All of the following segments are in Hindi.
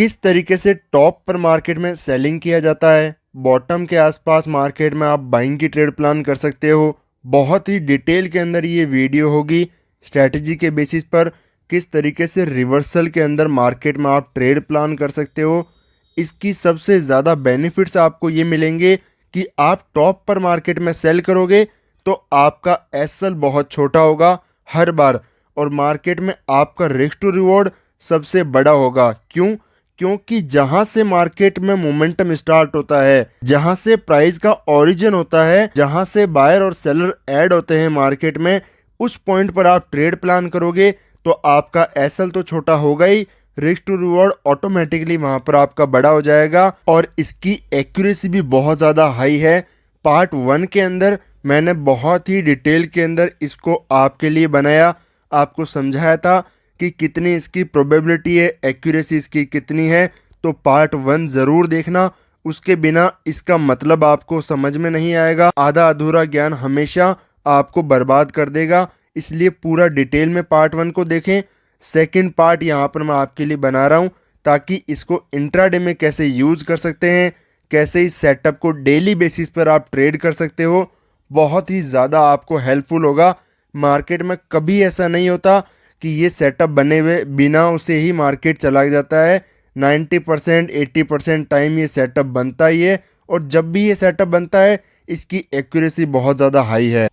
किस तरीके से टॉप पर मार्केट में सेलिंग किया जाता है, बॉटम के आसपास मार्केट में आप बाइंग की ट्रेड प्लान कर सकते हो। बहुत ही डिटेल के अंदर ये वीडियो होगी। स्ट्रैटेजी के बेसिस पर किस तरीके से रिवर्सल के अंदर मार्केट में आप ट्रेड प्लान कर सकते हो। इसकी सबसे ज़्यादा बेनिफिट्स आपको ये मिलेंगे कि आप टॉप पर मार्केट में सेल करोगे तो आपका एसएल बहुत छोटा होगा हर बार, और मार्केट में आपका रिस्क टू रिवॉर्ड सबसे बड़ा होगा। क्यों? क्योंकि जहां से मार्केट में मोमेंटम स्टार्ट होता है, जहां से प्राइस का ओरिजिन होता है, जहां से बायर और सेलर ऐड होते हैं मार्केट में, उस पॉइंट पर आप ट्रेड प्लान करोगे तो आपका एसएल तो छोटा होगा ही, रिस्क टू रिवॉर्ड ऑटोमेटिकली वहां पर आपका बड़ा हो जाएगा और इसकी एक्यूरेसी भी बहुत ज़्यादा हाई है। पार्ट 1 के अंदर मैंने बहुत ही डिटेल के अंदर इसको आपके लिए बनाया, आपको समझाया था कि कितनी इसकी प्रोबेबिलिटी है, एक्यूरेसी इसकी कितनी है। तो पार्ट 1 ज़रूर देखना, उसके बिना इसका मतलब आपको समझ में नहीं आएगा। आधा अधूरा ज्ञान हमेशा आपको बर्बाद कर देगा, इसलिए पूरा डिटेल में पार्ट 1 को देखें। सेकंड पार्ट यहाँ पर मैं आपके लिए बना रहा हूँ ताकि इसको इंट्राडे में कैसे यूज़ कर सकते हैं, कैसे इस सेटअप को डेली बेसिस पर आप ट्रेड कर सकते हो, बहुत ही ज़्यादा आपको हेल्पफुल होगा। मार्केट में कभी ऐसा नहीं होता कि ये सेटअप बने हुए बिना उसे ही मार्केट चला जाता है। 90% 80% टाइम ये सेटअप बनता ही है, और जब भी ये सेटअप बनता है इसकी एक्यूरेसी बहुत ज़्यादा हाई है।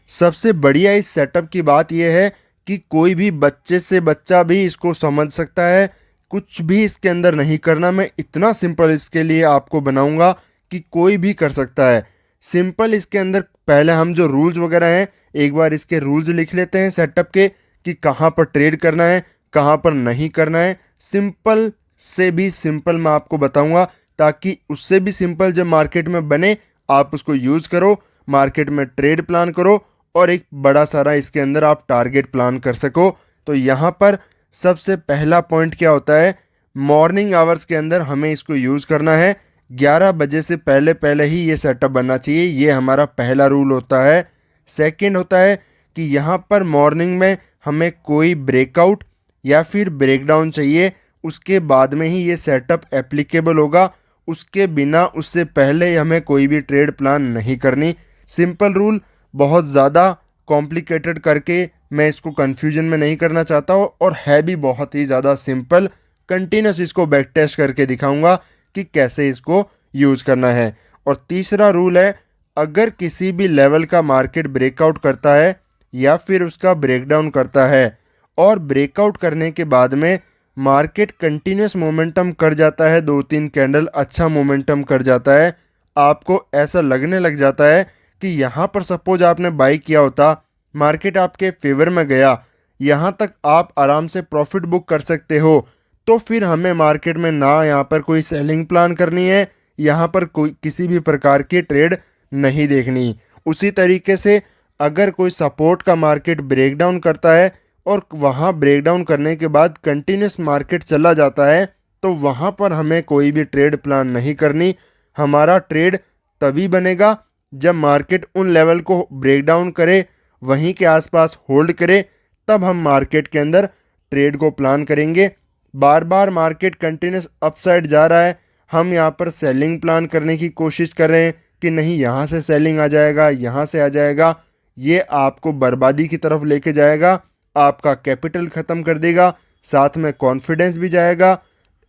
सबसे बढ़िया इस सेटअप की बात यह है कि कोई भी बच्चे से बच्चा भी इसको समझ सकता है। कुछ भी इसके अंदर नहीं करना, मैं इतना सिंपल इसके लिए आपको बनाऊंगा कि कोई भी कर सकता है। सिंपल इसके अंदर पहले हम जो रूल्स वगैरह हैं, एक बार इसके रूल्स लिख लेते हैं सेटअप के कि कहाँ पर ट्रेड करना है, कहाँ पर नहीं करना है। सिंपल से भी सिंपल मैं आपको बताऊंगा ताकि उससे भी सिंपल जब मार्केट में बने आप उसको यूज़ करो, मार्केट में ट्रेड प्लान करो और एक बड़ा सारा इसके अंदर आप टारगेट प्लान कर सको। तो यहाँ पर सबसे पहला पॉइंट क्या होता है, मॉर्निंग आवर्स के अंदर हमें इसको यूज़ करना है। 11 बजे से पहले पहले ही ये सेटअप बनना चाहिए, ये हमारा पहला रूल होता है। सेकंड होता है कि यहाँ पर मॉर्निंग में हमें कोई ब्रेकआउट या फिर ब्रेकडाउन चाहिए, उसके बाद में ही ये सेटअप एप्लीकेबल होगा। उसके बिना, उससे पहले हमें कोई भी ट्रेड प्लान नहीं करनी। सिंपल रूल, बहुत ज़्यादा कॉम्प्लिकेटेड करके मैं इसको कन्फ्यूजन में नहीं करना चाहता हूँ, और है भी बहुत ही ज़्यादा सिंपल। कंटिन्यूस इसको बैक टेस्ट करके दिखाऊंगा कि कैसे इसको यूज़ करना है। और तीसरा रूल है, अगर किसी भी लेवल का मार्केट ब्रेकआउट करता है या फिर उसका ब्रेकडाउन करता है और ब्रेकआउट करने के बाद में मार्केट कंटिन्यूस मोमेंटम कर जाता है, 2-3 कैंडल अच्छा मोमेंटम कर जाता है, आपको ऐसा लगने लग जाता है कि यहाँ पर सपोज आपने बाई किया होता, मार्केट आपके फेवर में गया, यहाँ तक आप आराम से प्रॉफिट बुक कर सकते हो, तो फिर हमें मार्केट में ना यहाँ पर कोई सेलिंग प्लान करनी है, यहाँ पर कोई किसी भी प्रकार की ट्रेड नहीं देखनी। उसी तरीके से अगर कोई सपोर्ट का मार्केट ब्रेकडाउन करता है और वहाँ ब्रेकडाउन करने के बाद कंटिन्यूस मार्केट चला जाता है, तो वहाँ पर हमें कोई भी ट्रेड प्लान नहीं करनी। हमारा ट्रेड तभी बनेगा जब मार्केट उन लेवल को ब्रेकडाउन करे, वहीं के आसपास होल्ड करे, तब हम मार्केट के अंदर ट्रेड को प्लान करेंगे। बार बार मार्केट कंटिन्यूस अपसाइड जा रहा है, हम यहाँ पर सेलिंग प्लान करने की कोशिश कर रहे हैं कि नहीं यहाँ से सेलिंग आ जाएगा, यहाँ से आ जाएगा, ये आपको बर्बादी की तरफ लेके जाएगा, आपका कैपिटल ख़त्म कर देगा, साथ में कॉन्फिडेंस भी जाएगा।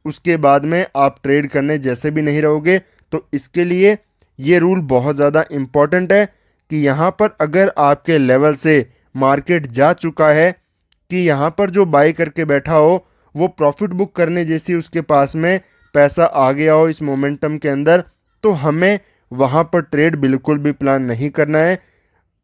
उसके बाद में आप ट्रेड करने जैसे भी नहीं रहोगे। तो इसके लिए ये रूल बहुत ज़्यादा इम्पॉर्टेंट है कि यहाँ पर अगर आपके लेवल से मार्केट जा चुका है कि यहाँ पर जो बाई करके बैठा हो वो प्रॉफिट बुक करने जैसी उसके पास में पैसा आ गया हो इस मोमेंटम के अंदर, तो हमें वहाँ पर ट्रेड बिल्कुल भी प्लान नहीं करना है।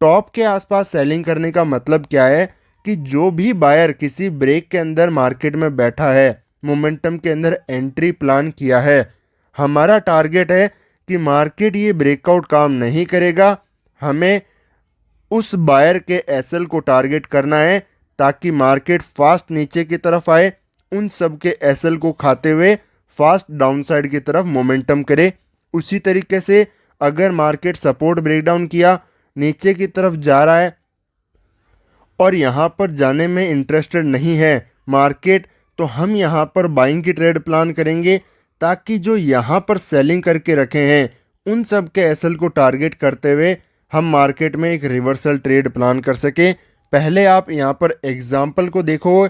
टॉप के आसपास सेलिंग करने का मतलब क्या है कि जो भी बायर किसी ब्रेक के अंदर मार्केट में बैठा है, मोमेंटम के अंदर एंट्री प्लान किया है, हमारा टारगेट है कि मार्केट ये ब्रेकआउट काम नहीं करेगा, हमें उस बायर के एसएल को टारगेट करना है ताकि मार्केट फास्ट नीचे की तरफ आए, उन सब के एसएल को खाते हुए फास्ट डाउनसाइड की तरफ मोमेंटम करे। उसी तरीके से अगर मार्केट सपोर्ट ब्रेकडाउन किया, नीचे की तरफ जा रहा है और यहाँ पर जाने में इंटरेस्टेड नहीं है, मार्केट तो हम यहाँ पर बाइंग की ट्रेड प्लान करेंगे ताकि जो यहाँ पर सेलिंग करके रखे हैं उन सब के एसएल को टारगेट करते हुए हम मार्केट में एक रिवर्सल ट्रेड प्लान कर सके। पहले आप यहाँ पर एग्जाम्पल को देखो,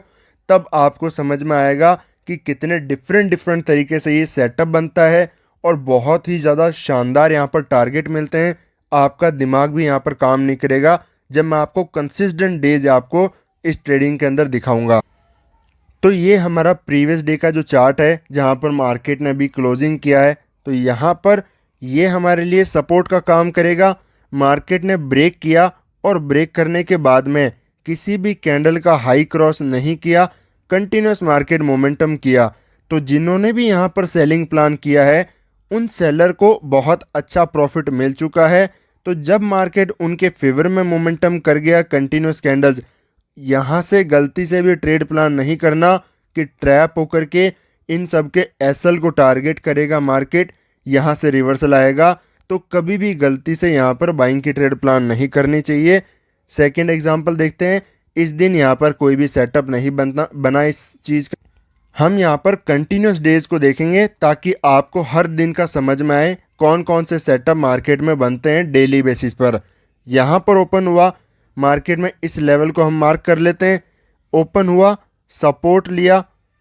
तब आपको समझ में आएगा कि कितने डिफरेंट तरीके से ये सेटअप बनता है और बहुत ही ज़्यादा शानदार यहाँ पर टारगेट मिलते हैं। आपका दिमाग भी यहाँ पर काम नहीं करेगा जब मैं आपको कंसिस्टेंट डेज आपको इस ट्रेडिंग के अंदर दिखाऊंगा। तो ये हमारा प्रीवियस डे का जो चार्ट है जहाँ पर मार्केट ने अभी क्लोजिंग किया है, तो यहाँ पर ये हमारे लिए सपोर्ट का काम करेगा। मार्केट ने ब्रेक किया और ब्रेक करने के बाद में किसी भी कैंडल का हाई क्रॉस नहीं किया, कंटिन्यूस मार्केट मोमेंटम किया। तो जिन्होंने भी यहाँ पर सेलिंग प्लान किया है उन सेलर को बहुत अच्छा प्रॉफिट मिल चुका है। तो जब मार्केट उनके फेवर में मोमेंटम कर गया कंटिन्यूस कैंडल्स, यहाँ से गलती से भी ट्रेड प्लान नहीं करना कि ट्रैप होकर के इन सब के एसएल को टारगेट करेगा मार्केट, यहाँ से रिवर्सल आएगा। तो कभी भी गलती से यहाँ पर बाइंग की ट्रेड प्लान नहीं करनी चाहिए। सेकंड एग्जांपल देखते हैं। इस दिन यहाँ पर कोई भी सेटअप नहीं बना इस चीज़ का। हम यहाँ पर कंटिन्यूस डेज को देखेंगे ताकि आपको हर दिन का समझ में आए कौन कौन से सेटअप मार्केट में बनते हैं डेली बेसिस पर। यहाँ पर ओपन हुआ मार्केट में, इस लेवल को हम मार्क कर लेते हैं। ओपन हुआ, सपोर्ट लिया,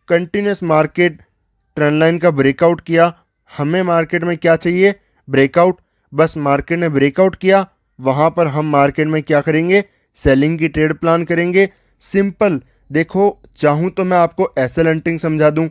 कंटिन्यूस मार्केट ट्रेंड लाइन का ब्रेकआउट किया। हमें मार्केट में क्या चाहिए? ब्रेकआउट। बस मार्केट ने ब्रेकआउट किया, वहाँ पर हम मार्केट में क्या करेंगे? सेलिंग की ट्रेड प्लान करेंगे। सिंपल। देखो, चाहूँ तो मैं आपको एसएल हंटिंग समझा दूँ,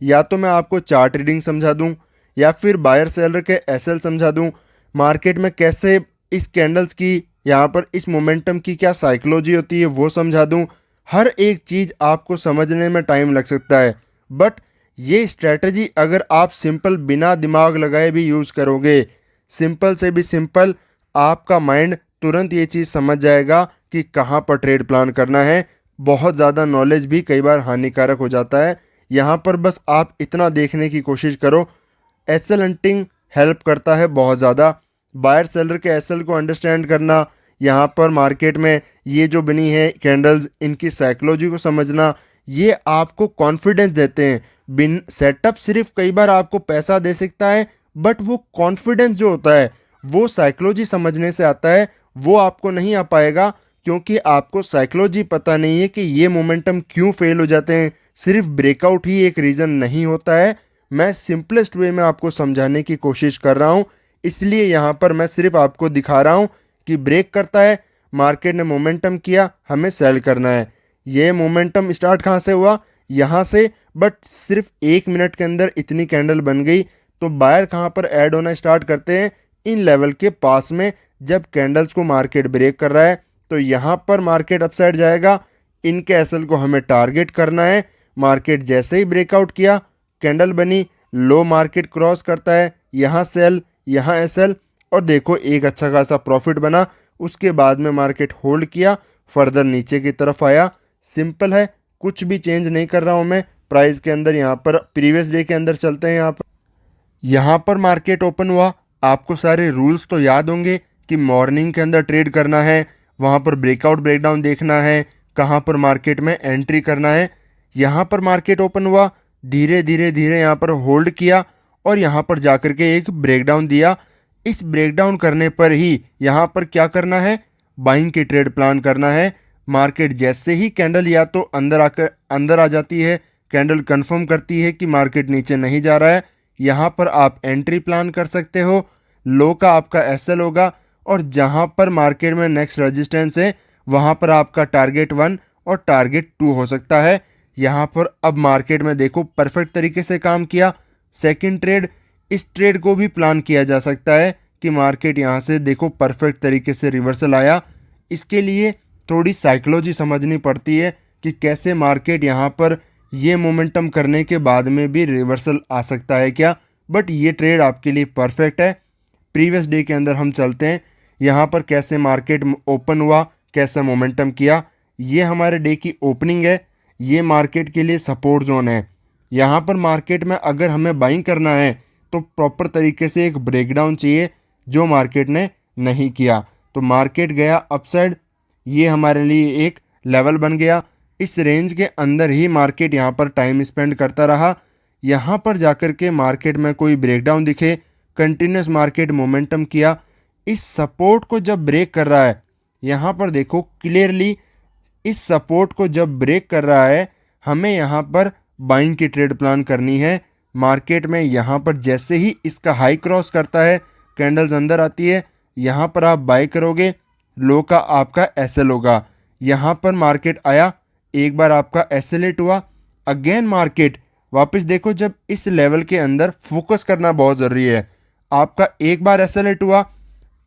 या तो मैं आपको चार्ट रीडिंग समझा दूँ, या फिर बायर सेलर के एसएल समझा दूँ। मार्केट में कैसे इस कैंडल्स की, यहाँ पर इस मोमेंटम की क्या साइकोलॉजी होती है वो समझा दूँ। हर एक चीज़ आपको समझने में टाइम लग सकता है, बट ये स्ट्रेटजी अगर आप सिंपल बिना दिमाग लगाए भी यूज़ करोगे, सिंपल से भी सिंपल, आपका माइंड तुरंत ये चीज़ समझ जाएगा कि कहाँ पर ट्रेड प्लान करना है। बहुत ज़्यादा नॉलेज भी कई बार हानिकारक हो जाता है। यहाँ पर बस आप इतना देखने की कोशिश करो, एसएल हंटिंग हेल्प करता है बहुत ज़्यादा। बायर सेलर के एसएल को अंडरस्टैंड करना, यहाँ पर मार्केट में ये जो बनी है कैंडल्स, इनकी साइकोलॉजी को समझना, ये आपको कॉन्फिडेंस देते हैं। बिन सेटअप सिर्फ कई बार आपको पैसा दे सकता है, बट वो कॉन्फिडेंस जो होता है वो साइकोलॉजी समझने से आता है। वो आपको नहीं आ पाएगा क्योंकि आपको साइकोलॉजी पता नहीं है कि ये मोमेंटम क्यों फेल हो जाते हैं। सिर्फ ब्रेकआउट ही एक रीज़न नहीं होता है। मैं सिंपलेस्ट वे में आपको समझाने की कोशिश कर रहा हूँ, इसलिए यहाँ पर मैं सिर्फ आपको दिखा रहा हूँ कि ब्रेक करता है, मार्केट ने मोमेंटम किया, हमें सेल करना है। ये मोमेंटम स्टार्ट कहाँ से हुआ? यहाँ से। बट सिर्फ 1 मिनट के अंदर इतनी कैंडल बन गई। तो बायर कहाँ पर ऐड होना स्टार्ट करते हैं? इन लेवल के पास में, जब कैंडल्स को मार्केट ब्रेक कर रहा है तो यहाँ पर मार्केट अपसाइड जाएगा। इनके एसएल को हमें टारगेट करना है। मार्केट जैसे ही ब्रेकआउट किया, कैंडल बनी, लो मार्केट क्रॉस करता है, यहाँ सेल, यहाँ एसएल, और देखो एक अच्छा खासा प्रॉफिट बना। उसके बाद में मार्केट होल्ड किया, फर्दर नीचे की तरफ आया। सिंपल है, कुछ भी चेंज नहीं कर रहा हूँ मैं प्राइस के अंदर। यहाँ पर प्रीवियस डे के अंदर चलते हैं। यहाँ पर मार्केट ओपन हुआ। आपको सारे रूल्स तो याद होंगे कि मॉर्निंग के अंदर ट्रेड करना है, वहाँ पर ब्रेकआउट ब्रेकडाउन देखना है, कहाँ पर मार्केट में एंट्री करना है। यहाँ पर मार्केट ओपन हुआ, धीरे धीरे धीरे यहाँ पर होल्ड किया और यहाँ पर जाकर के एक ब्रेकडाउन दिया। इस ब्रेकडाउन करने पर ही यहाँ पर क्या करना है? बाइंग की ट्रेड प्लान करना है। मार्केट जैसे ही कैंडल या तो अंदर आ जाती है, कैंडल कंफर्म करती है कि मार्केट नीचे नहीं जा रहा है, यहाँ पर आप एंट्री प्लान कर सकते हो। लो का आपका एसएल होगा और जहाँ पर मार्केट में नेक्स्ट रेजिस्टेंस है वहाँ पर आपका टारगेट 1 और टारगेट 2 हो सकता है। यहाँ पर अब मार्केट में देखो परफेक्ट तरीके से काम किया। सेकंड ट्रेड, इस ट्रेड को भी प्लान किया जा सकता है कि मार्केट यहाँ से देखो परफेक्ट तरीके से रिवर्सल आया। इसके लिए थोड़ी साइकोलॉजी समझनी पड़ती है कि कैसे मार्केट यहाँ पर ये मोमेंटम करने के बाद में भी रिवर्सल आ सकता है क्या। बट ये ट्रेड आपके लिए परफेक्ट है। प्रीवियस डे के अंदर हम चलते हैं। यहाँ पर कैसे मार्केट ओपन हुआ, कैसा मोमेंटम किया। ये हमारे डे की ओपनिंग है, ये मार्केट के लिए सपोर्ट जोन है। यहाँ पर मार्केट में अगर हमें बाइंग करना है तो प्रॉपर तरीके से एक ब्रेकडाउन चाहिए, जो मार्केट ने नहीं किया। तो मार्केट गया अपसाइड, ये हमारे लिए एक लेवल बन गया। इस रेंज के अंदर ही मार्केट यहाँ पर टाइम स्पेंड करता रहा। यहाँ पर जाकर के मार्केट में कोई ब्रेकडाउन दिखे, कंटिन्यूस मार्केट मोमेंटम किया, इस सपोर्ट को जब ब्रेक कर रहा है, यहाँ पर देखो क्लियरली इस सपोर्ट को जब ब्रेक कर रहा है, हमें यहाँ पर बाइंग की ट्रेड प्लान करनी है। मार्केट में यहाँ पर जैसे ही इसका हाई क्रॉस करता है, कैंडल्स अंदर आती है, यहाँ पर आप बाय करोगे, लो का आपका एसएल होगा। यहाँ पर मार्केट आया, एक बार आपका एसएल हिट हुआ, अगेन मार्केट वापस देखो, जब इस लेवल के अंदर फोकस करना बहुत ज़रूरी है। आपका एक बार एसएल हिट हुआ,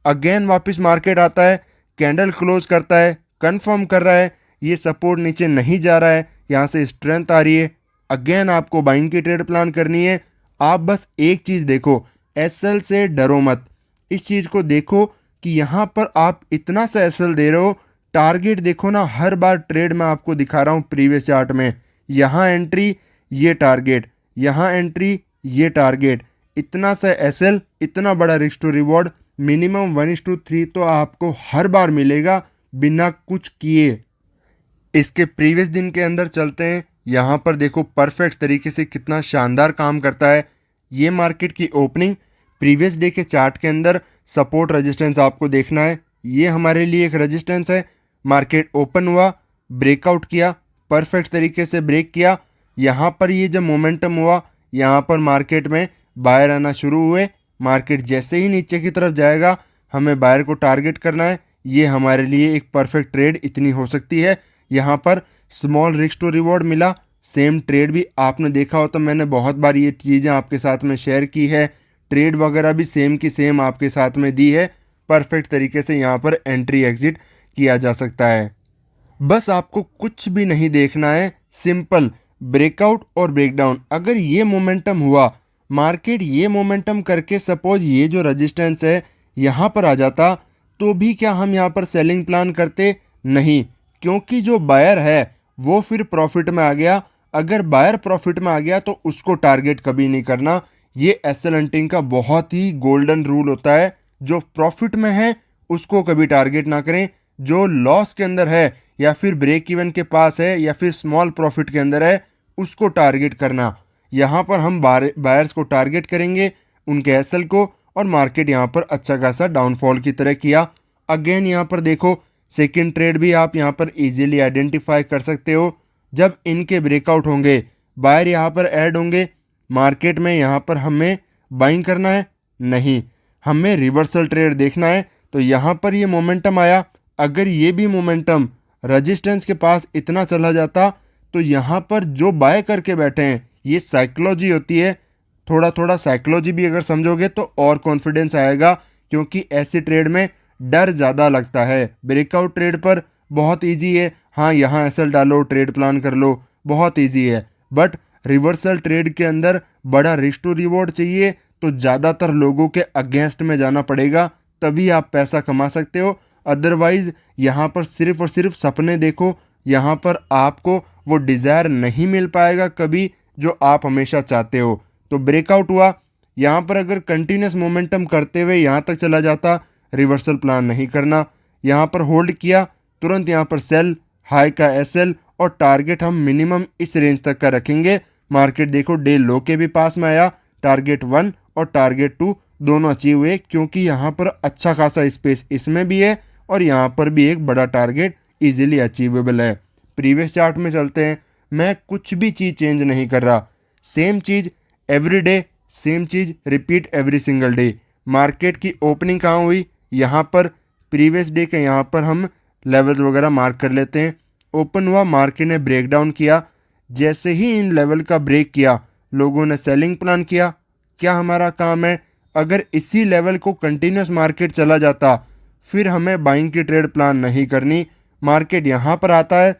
अगेन वापस मार्केट आता है, कैंडल क्लोज करता है, कंफर्म कर रहा है ये सपोर्ट नीचे नहीं जा रहा है, यहाँ से स्ट्रेंथ आ रही है, अगेन आपको बाइंग की ट्रेड प्लान करनी है। आप बस एक चीज़ देखो, एसएल से डरो मत, इस चीज़ को देखो कि यहाँ पर आप इतना सा एसएल दे रहे हो, टारगेट देखो ना, हर बार ट्रेड में आपको दिखा रहा हूँ प्रीवियस चार्ट में, यहाँ एंट्री ये टारगेट, यहाँ एंट्री ये टारगेट, इतना सा एसएल, इतना बड़ा रिस्क टू रिवॉर्ड, मिनिमम 1:3 तो आपको हर बार मिलेगा बिना कुछ किए। इसके प्रीवियस दिन के अंदर चलते हैं, यहाँ पर देखो परफेक्ट तरीके से कितना शानदार काम करता है। ये मार्केट की ओपनिंग प्रीवियस डे के चार्ट के अंदर सपोर्ट रेजिस्टेंस आपको देखना है, ये हमारे लिए एक रेजिस्टेंस है। मार्केट ओपन हुआ, ब्रेकआउट किया, परफेक्ट तरीके से ब्रेक किया, यहाँ पर ये जब मोमेंटम हुआ, यहाँ पर मार्केट में बायर आना शुरू हुए। मार्केट जैसे ही नीचे की तरफ जाएगा, हमें बायर को टारगेट करना है, ये हमारे लिए एक परफेक्ट ट्रेड इतनी हो सकती है। यहाँ पर स्मॉल रिस्क टू रिवॉर्ड मिला, सेम ट्रेड भी आपने देखा हो तो मैंने बहुत बार ये चीज़ें आपके साथ में शेयर की है, ट्रेड वगैरह भी सेम की सेम आपके साथ में दी है। परफेक्ट तरीके से यहाँ पर एंट्री एग्जिट किया जा सकता है। बस आपको कुछ भी नहीं देखना है, सिंपल ब्रेकआउट और ब्रेकडाउन। अगर ये मोमेंटम हुआ, मार्केट ये मोमेंटम करके सपोज ये जो रेजिस्टेंस है यहाँ पर आ जाता, तो भी क्या हम यहाँ पर सेलिंग प्लान करते? नहीं, क्योंकि जो बायर है वो फिर प्रॉफिट में आ गया। अगर बायर प्रॉफिट में आ गया तो उसको टारगेट कभी नहीं करना। ये एसएल हंटिंग का बहुत ही गोल्डन रूल होता है, जो प्रॉफिट में है उसको कभी टारगेट ना करें, जो लॉस के अंदर है या फिर ब्रेक इवन के पास है या फिर स्मॉल प्रॉफिट के अंदर है उसको टारगेट करना। यहाँ पर हम बायर्स को टारगेट करेंगे, उनके एसएल को, और मार्केट यहाँ पर अच्छा खासा डाउनफॉल की तरह किया। अगेन यहाँ पर देखो सेकंड ट्रेड भी आप यहाँ पर इजीली आइडेंटिफाई कर सकते हो। जब इनके ब्रेकआउट होंगे, बायर यहाँ पर ऐड होंगे, मार्केट में यहाँ पर हमें बाइंग करना है नहीं, हमें रिवर्सल ट्रेड देखना है। तो यहाँ पर ये मोमेंटम आया, अगर ये भी मोमेंटम रेजिस्टेंस के पास इतना चला जाता तो यहाँ पर जो बाय करके बैठे हैं, ये साइकोलॉजी होती है, थोड़ा थोड़ा साइकोलॉजी भी अगर समझोगे तो और कॉन्फिडेंस आएगा, क्योंकि ऐसे ट्रेड में डर ज़्यादा लगता है। ब्रेकआउट ट्रेड पर बहुत इजी है, हाँ यहाँ एसएल डालो, ट्रेड प्लान कर लो, बहुत इजी है। बट रिवर्सल ट्रेड के अंदर बड़ा रिस्क टू रिवॉर्ड चाहिए, तो ज़्यादातर लोगों के अगेंस्ट में जाना पड़ेगा, तभी आप पैसा कमा सकते हो। अदरवाइज़ यहाँ पर सिर्फ और सिर्फ सपने देखो, यहाँ पर आपको वो डिज़ायर नहीं मिल पाएगा कभी जो आप हमेशा चाहते हो। तो ब्रेकआउट हुआ, यहाँ पर अगर कंटिन्यूस मोमेंटम करते हुए यहाँ तक चला जाता, रिवर्सल प्लान नहीं करना। यहाँ पर होल्ड किया, तुरंत यहाँ पर सेल, हाई का एसएल, और टारगेट हम मिनिमम इस रेंज तक का रखेंगे। मार्केट देखो डे लो के भी पास में आया, टारगेट 1 और टारगेट 2 दोनों अचीव हुए, क्योंकि यहाँ पर अच्छा खासा स्पेस इसमें भी है और यहाँ पर भी एक बड़ा टारगेट इजीली अचीवेबल है। प्रीवियस चार्ट में चलते हैं, मैं कुछ भी चीज़ चेंज नहीं कर रहा, सेम चीज़ एवरी डे, सेम चीज़ repeat every single day. Market की ओपनिंग कहाँ हुई? यहाँ पर प्रीवियस डे के यहाँ पर हम लेवल्स वगैरह मार्क कर लेते हैं। ओपन हुआ, मार्केट ने ब्रेक डाउन किया, जैसे ही इन लेवल का ब्रेक किया लोगों ने सेलिंग प्लान किया। क्या हमारा काम है? अगर इसी लेवल को कंटिन्यूस मार्केट चला जाता, फिर हमें बाइंग की ट्रेड प्लान नहीं करनी। मार्केट यहाँ पर आता है,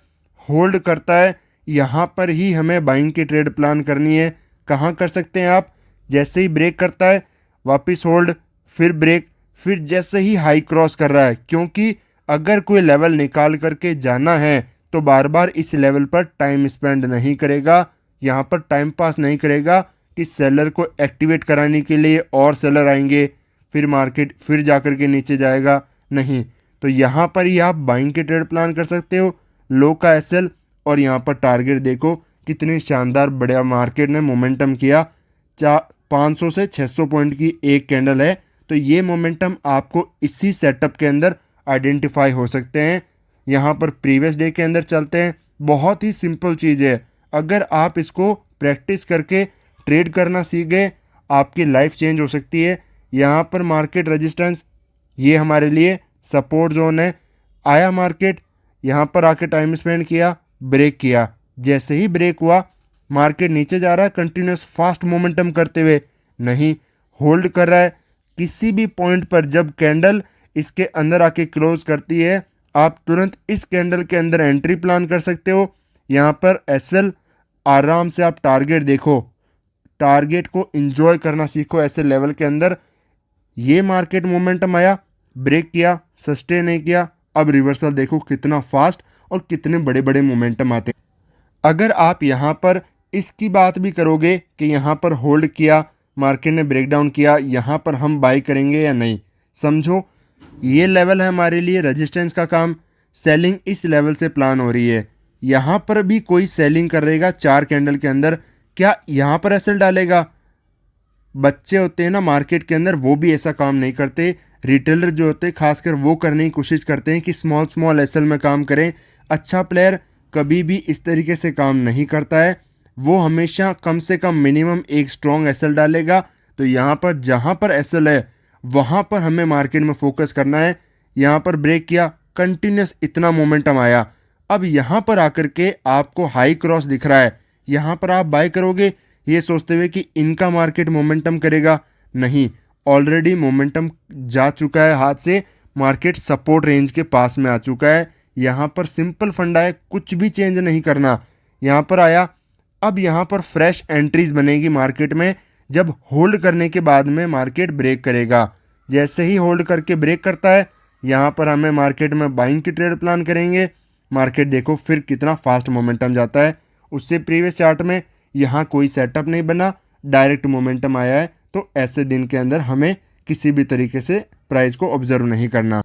होल्ड करता है, यहाँ पर ही हमें बाइंग की ट्रेड प्लान करनी है। कहाँ कर सकते हैं आप? जैसे ही ब्रेक करता है वापस होल्ड, फिर ब्रेक, फिर जैसे ही हाई क्रॉस कर रहा है, क्योंकि अगर कोई लेवल निकाल करके जाना है तो बार बार इस लेवल पर टाइम स्पेंड नहीं करेगा, यहाँ पर टाइम पास नहीं करेगा कि सेलर को एक्टिवेट कराने के लिए और सेलर आएंगे, फिर मार्केट फिर जाकर के नीचे जाएगा, नहीं। तो यहाँ पर ही आप बाइंग की ट्रेड प्लान कर सकते हो। लो का एसएल, और यहाँ पर टारगेट देखो कितनी शानदार बढ़िया मार्केट ने मोमेंटम किया। 500 से 600 पॉइंट की एक कैंडल है। तो ये मोमेंटम आपको इसी सेटअप के अंदर आइडेंटिफाई हो सकते हैं। यहाँ पर प्रीवियस डे के अंदर चलते हैं। बहुत ही सिंपल चीज़ है, अगर आप इसको प्रैक्टिस करके ट्रेड करना सीख गए आपकी लाइफ चेंज हो सकती है। यहाँ पर मार्केट रेजिस्टेंस, ये हमारे लिए सपोर्ट जोन है। आया मार्केट, यहाँ पर आके टाइम स्पेंड किया, ब्रेक किया। जैसे ही ब्रेक हुआ मार्केट नीचे जा रहा है कंटिन्यूस फास्ट मोमेंटम करते हुए, नहीं होल्ड कर रहा है। किसी भी पॉइंट पर जब कैंडल इसके अंदर आके क्लोज करती है आप तुरंत इस कैंडल के अंदर एंट्री प्लान कर सकते हो। यहाँ पर एसएल आराम से आप टारगेट देखो, टारगेट को एंजॉय करना सीखो ऐसे लेवल के अंदर। ये मार्केट मोमेंटम आया, ब्रेक किया, सस्टेन नहीं किया, अब रिवर्सल देखो कितना फास्ट और कितने बड़े बड़े मोमेंटम आते हैं। अगर आप यहाँ पर इसकी बात भी करोगे कि यहाँ पर होल्ड किया, मार्केट ने ब्रेकडाउन किया, यहाँ पर हम बाई करेंगे या नहीं, समझो ये लेवल है हमारे लिए रेजिस्टेंस का काम। सेलिंग इस लेवल से प्लान हो रही है। यहाँ पर भी कोई सेलिंग करेगा 4 कैंडल के अंदर, क्या यहाँ पर एसएल डालेगा? बच्चे होते हैं ना मार्केट के अंदर, वो भी ऐसा काम नहीं करते। रिटेलर जो होते हैं खासकर वो करने की कोशिश करते हैं कि स्मॉल स्मॉल एसएल में काम करें। अच्छा प्लेयर कभी भी इस तरीके से काम नहीं करता है, वो हमेशा कम से कम मिनिमम एक स्ट्रॉन्ग एसएल डालेगा। तो यहाँ पर जहाँ पर एसएल है वहाँ पर हमें मार्केट में फोकस करना है। यहाँ पर ब्रेक किया, कंटिन्यूस इतना मोमेंटम आया, अब यहाँ पर आकर के आपको हाई क्रॉस दिख रहा है, यहाँ पर आप बाय करोगे ये सोचते हुए कि इनका मार्केट मोमेंटम करेगा, नहीं, ऑलरेडी मोमेंटम जा चुका है हाथ से, मार्केट सपोर्ट रेंज के पास में आ चुका है। यहाँ पर सिंपल फंडा है, कुछ भी चेंज नहीं करना। यहाँ पर आया, अब यहाँ पर फ्रेश एंट्रीज बनेगी मार्केट में जब होल्ड करने के बाद में मार्केट ब्रेक करेगा। जैसे ही होल्ड करके ब्रेक करता है यहाँ पर हमें मार्केट में बाइंग की ट्रेड प्लान करेंगे। मार्केट देखो फिर कितना फास्ट मोमेंटम जाता है। उससे प्रीवियस चार्ट में यहाँ कोई सेटअप नहीं बना, डायरेक्ट मोमेंटम आया है। तो ऐसे दिन के अंदर हमें किसी भी तरीके से प्राइस को ऑब्जर्व नहीं करना।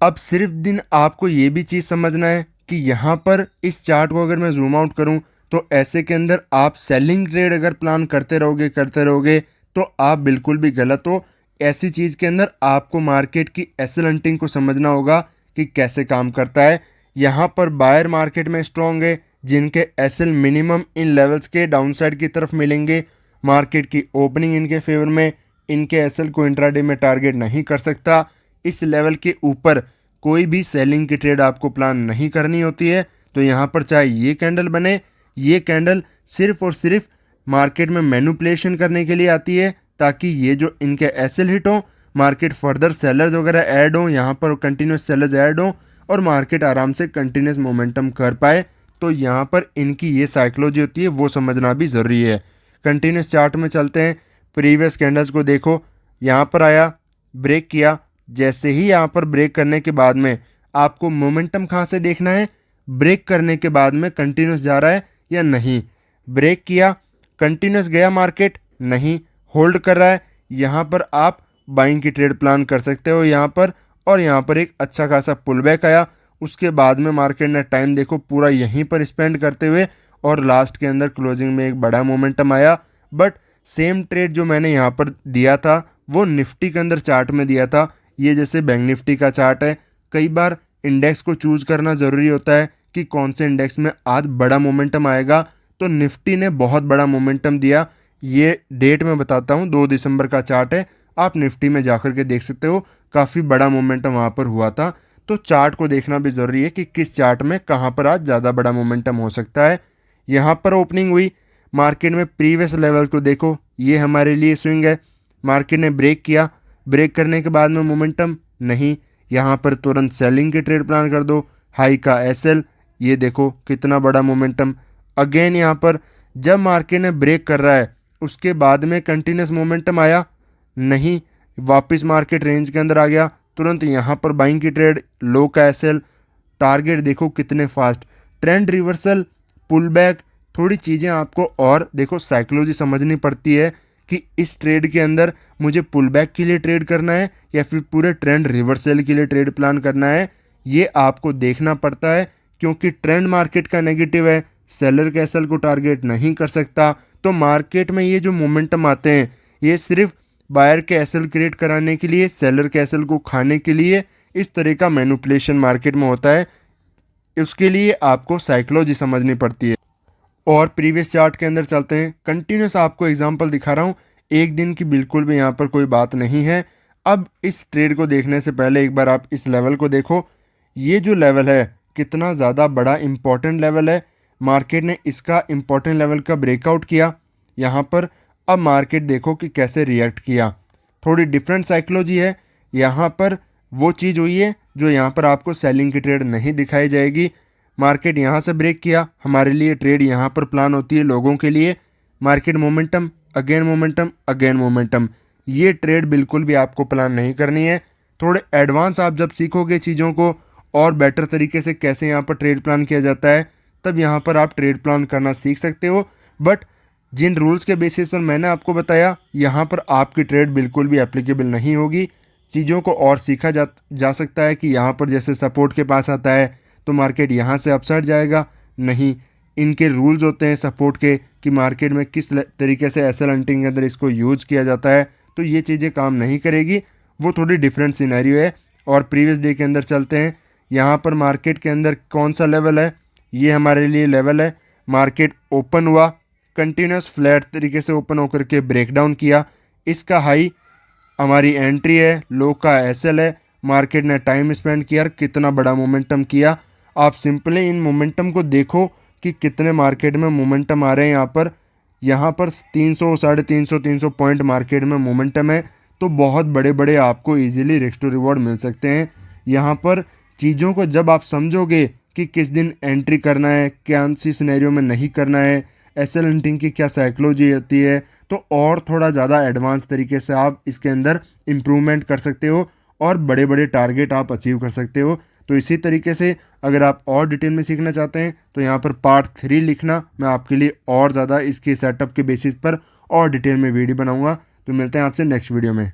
अब सिर्फ दिन आपको ये भी चीज़ समझना है कि यहाँ पर इस चार्ट को अगर मैं जूम आउट करूँ तो ऐसे के अंदर आप सेलिंग ट्रेड अगर प्लान करते रहोगे तो आप बिल्कुल भी गलत हो। ऐसी चीज़ के अंदर आपको मार्केट की एसएल हंटिंग को समझना होगा कि कैसे काम करता है। यहाँ पर बायर मार्केट में स्ट्रॉन्ग है जिनके एसएल मिनिमम इन लेवल्स के डाउनसाइड की तरफ मिलेंगे। मार्केट की ओपनिंग इनके फेवर में, इनके एसएल को इंट्राडे में टारगेट नहीं कर सकता। इस लेवल के ऊपर कोई भी सेलिंग की ट्रेड आपको प्लान नहीं करनी होती है। तो यहाँ पर चाहे ये कैंडल बने, ये कैंडल सिर्फ और सिर्फ मार्केट में मैनिपुलेशन करने के लिए आती है ताकि ये जो इनके एसएल हिट हो, मार्केट फर्दर सेलर्स वगैरह ऐड हो, यहाँ पर कंटिन्यूस सेलर्स ऐड हो और मार्केट आराम से कंटिन्यूस मोमेंटम कर पाए। तो यहाँ पर इनकी ये साइकोलॉजी होती है, वो समझना भी ज़रूरी है। कंटिन्यूस चार्ट में चलते हैं, प्रीवियस कैंडल्स को देखो, यहाँ पर आया, ब्रेक किया। जैसे ही यहाँ पर ब्रेक करने के बाद में आपको मोमेंटम कहाँ से देखना है, ब्रेक करने के बाद में कंटिन्यूस जा रहा है या नहीं। ब्रेक किया, कंटिन्यूस गया मार्केट, नहीं, होल्ड कर रहा है, यहाँ पर आप बाइंग की ट्रेड प्लान कर सकते हो यहाँ पर। और यहाँ पर एक अच्छा खासा पुल बैक आया, उसके बाद में मार्केट ने टाइम देखो पूरा यहीं पर स्पेंड करते हुए और लास्ट के अंदर क्लोजिंग में एक बड़ा मोमेंटम आया। बट सेम ट्रेड जो मैंने यहाँ पर दिया था वो निफ्टी के अंदर चार्ट में दिया था। ये जैसे बैंक निफ्टी का चार्ट है, कई बार इंडेक्स को चूज़ करना ज़रूरी होता है कि कौन से इंडेक्स में आज बड़ा मोमेंटम आएगा। तो निफ्टी ने बहुत बड़ा मोमेंटम दिया, ये डेट मैं बताता हूँ, 2 दिसंबर का चार्ट है, आप निफ्टी में जाकर के देख सकते हो, काफ़ी बड़ा मोमेंटम वहाँ पर हुआ था। तो चार्ट को देखना भी ज़रूरी है कि किस चार्ट में कहाँ पर आज ज़्यादा बड़ा मोमेंटम हो सकता है। यहाँ पर ओपनिंग हुई, मार्केट में प्रीवियस लेवल को देखो, ये हमारे लिए स्विंग है। मार्केट ने ब्रेक किया, ब्रेक करने के बाद में मोमेंटम नहीं, यहाँ पर तुरंत सेलिंग की ट्रेड प्लान कर दो। हाई का एसएल, ये देखो कितना बड़ा मोमेंटम। अगेन यहाँ पर जब मार्केट ने ब्रेक कर रहा है उसके बाद में कंटिन्यूस मोमेंटम आया, नहीं, वापस मार्केट रेंज के अंदर आ गया, तुरंत यहाँ पर बाइंग की ट्रेड, लो का एसएल, टारगेट देखो कितने fast, trend reversal, pull back. थोड़ी चीज़ें आपको और देखो साइकोलॉजी समझनी पड़ती है कि इस ट्रेड के अंदर मुझे पुल बैक के लिए ट्रेड करना है या फिर पूरे ट्रेंड रिवर्सल के लिए ट्रेड प्लान करना है। ये आपको देखना पड़ता है क्योंकि ट्रेंड मार्केट का नेगेटिव है, सेलर के एसएल को टारगेट नहीं कर सकता। तो मार्केट में ये जो मोमेंटम आते हैं ये सिर्फ बायर के एसएल क्रिएट कराने के लिए, सेलर के एसएल को खाने के लिए, इस तरह का मैनिपुलेशन मार्केट में होता है। उसके लिए आपको साइकोलॉजी समझनी पड़ती है। और प्रीवियस चार्ट के अंदर चलते हैं। कंटिन्यूस आपको एग्जांपल दिखा रहा हूँ, एक दिन की बिल्कुल भी यहाँ पर कोई बात नहीं है। अब इस ट्रेड को देखने से पहले एक बार आप इस लेवल को देखो। ये जो लेवल है कितना ज़्यादा बड़ा इंपॉर्टेंट लेवल है। मार्केट ने इसका इंपॉर्टेंट लेवल का ब्रेकआउट किया यहाँ पर। अब मार्केट देखो कि कैसे रिएक्ट किया। थोड़ी डिफरेंट साइकोलॉजी है यहाँ पर। वो चीज़ हुई है जो यहाँ पर आपको सेलिंग की ट्रेड नहीं दिखाई जाएगी। मार्केट यहाँ से ब्रेक किया, हमारे लिए ट्रेड यहाँ पर प्लान होती है लोगों के लिए। Market momentum, again momentum, again momentum, ये ट्रेड बिल्कुल भी आपको प्लान नहीं करनी है। थोड़े एडवांस आप जब सीखोगे चीज़ों को और बेटर तरीके से कैसे यहाँ पर ट्रेड प्लान किया जाता है, तब यहाँ पर आप ट्रेड प्लान करना सीख सकते हो। बट जिन रूल्स के बेसिस पर मैंने आपको बताया, यहाँ पर आपकी ट्रेड बिल्कुल भी एप्लीकेबल नहीं होगी। चीज़ों को और सीखा जा सकता है कि यहाँ पर जैसे सपोर्ट के पास आता है तो मार्केट यहाँ से अपसाइड जाएगा। नहीं, इनके रूल्स होते हैं सपोर्ट के कि मार्केट में किस तरीके से एसएल हंटिंग के अंदर इसको यूज़ किया जाता है। तो ये चीज़ें काम नहीं करेगी, वो थोड़ी डिफरेंट सिनेरियो है। और प्रीवियस डे के अंदर चलते हैं। यहाँ पर मार्केट के अंदर कौन सा लेवल है, ये हमारे लिए लेवल है। मार्केट ओपन हुआ, कंटिन्यूस फ्लैट तरीके से ओपन होकर के ब्रेकडाउन किया। इसका हाई हमारी एंट्री है, लो का एसएल है। मार्केट ने टाइम स्पेंड किया, कितना बड़ा मोमेंटम किया। आप सिंपली इन मोमेंटम को देखो कि कितने मार्केट में मोमेंटम आ रहे हैं। यहाँ पर 300, 350, 300 पॉइंट मार्केट में मोमेंटम है। तो बहुत बड़े बड़े आपको इजीली रिस्क टू रिवॉर्ड मिल सकते हैं। यहाँ पर चीज़ों को जब आप समझोगे कि किस दिन एंट्री करना है, कौन सी सिनेरियो में नहीं करना है, एसएल हंटिंग की क्या साइकोलॉजी होती है, तो और थोड़ा ज़्यादा एडवांस तरीके से आप इसके अंदर इम्प्रूवमेंट कर सकते हो और बड़े बड़े टारगेट आप अचीव कर सकते हो। तो इसी तरीके से अगर आप और डिटेल में सीखना चाहते हैं तो यहाँ पर पार्ट 3 लिखना, मैं आपके लिए और ज़्यादा इसके सेटअप के बेसिस पर और डिटेल में वीडियो बनाऊंगा। तो मिलते हैं आपसे नेक्स्ट वीडियो में।